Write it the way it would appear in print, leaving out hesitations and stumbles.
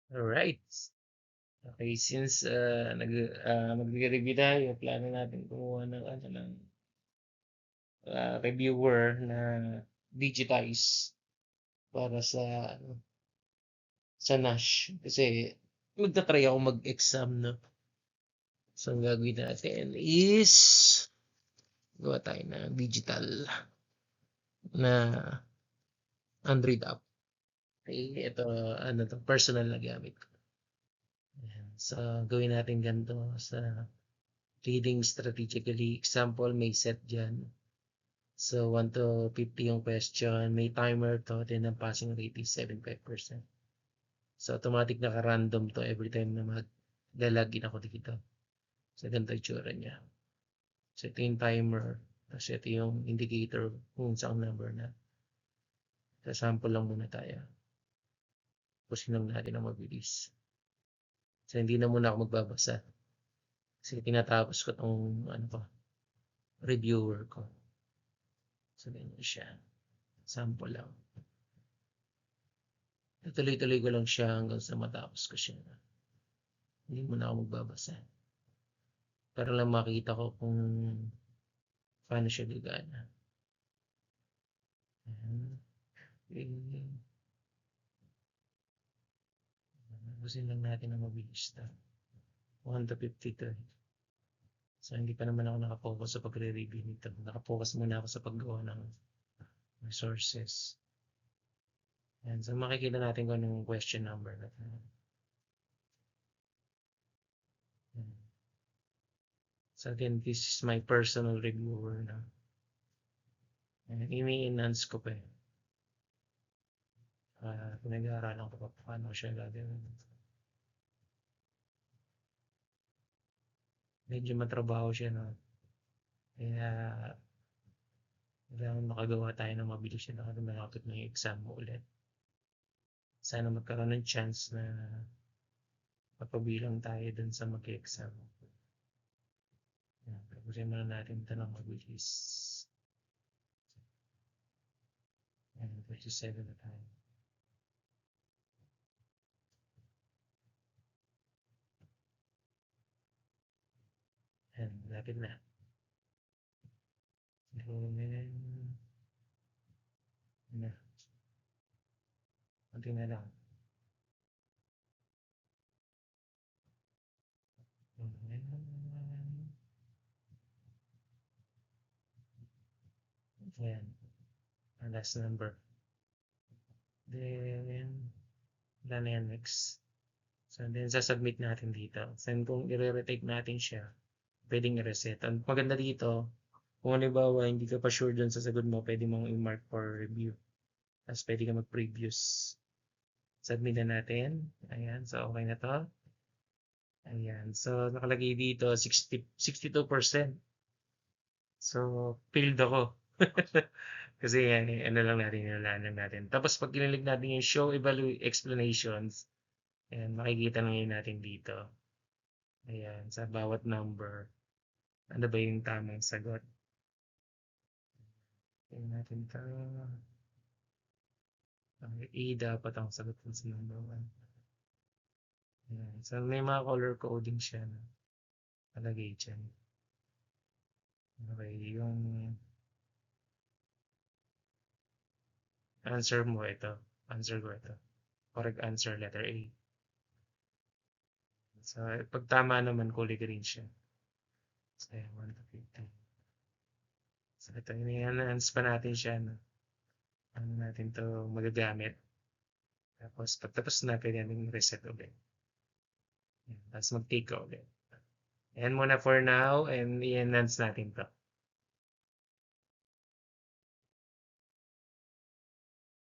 Alright. Okay, since magre-review tayo, plano natin kumuha ng reviewer na digitize para sa NASH. Kasi magta-try ako mag-exam, no? So, ang gagawin natin is gawa tayo ng digital na Android app. Okay, ito, personal na gamit ko. Ayan. So, gawin natin ganito sa reading strategically. Example, may set dyan. So, 1 to 50 yung question. May timer to. Then, ang passing rate is 75%. So, automatic naka-random to every time na mag-login ako dito. So, ganito yung tsura niya. So, ito yung timer. Tapos, ito yung indicator kung saan number na. So, sample lang muna tayo. Pusin lang natin ang mabilis. So, hindi na muna ako magbabasa. Kasi tinatapos ko itong reviewer ko. So, ganyan siya. Sample lang. Tuloy-tuloy ko lang siya hanggang sa matapos ko siya. Hindi muna ako magbabasa. Para lang makita ko kung paano siya gagana. Okay. Gusin lang natin ang mabilis na. 1 to 52. So, hindi pa naman ako nakapokus sa pagre-review nito. Nakapokus muna ako sa paggawa ng resources. And so, makikita natin kung anong question number natin. So, again, this is my personal reviewer na. And ini-enhance ko pa eh. Pinag-aaralan ko pa paano siya gagawin. Medyo matrabaho siya, no? Kaya, kailangan makagawa tayo ng mabilis siya na malapit ng exam mo ulit. Sana magkaroon ng chance na mapabilang tayo dun sa mag-exam. Tapusin muna natin ito ng mabilis. 37 na tayo. And lapit na. Kunti na lang. Ayan. Ang last number. Then, wala na yan next. So, then, sasubmit natin dito. So, kung i-retake natin siya, pwedeng i-reset. Ang maganda dito, kung halimbawa hindi ka pa sure dun sa sagot mo, pwede mong i-mark for review. Tapos pwede ka mag-previous. Submit na natin. Ayan. So, okay na to. Ayan. So, nakalagay dito 62%. So, failed ako. Kasi ano lang natin, inalanan natin. Tapos, pag kinilig natin yung show explanations, ayan, makikita na ngayon natin dito. Ayan, sa bawat number. Ano ba yung tamang sagot? Tingnan natin ito. A dapat ang sagot sa number 1. Ayan. So, may mga color coding siya na palagay dyan. Okay, yung answer mo ito. Answer ko ito. Correct answer, letter A. So, pag tama naman, kulay green siya. So, 1 to 50. So, ito, i-enhance pa natin siya. No? Ano natin to magagamit. Tapos, pagtapos na, pwede natin reset ulit. Tapos, mag-take ulit. Ayan muna for now, and i-enhance natin to.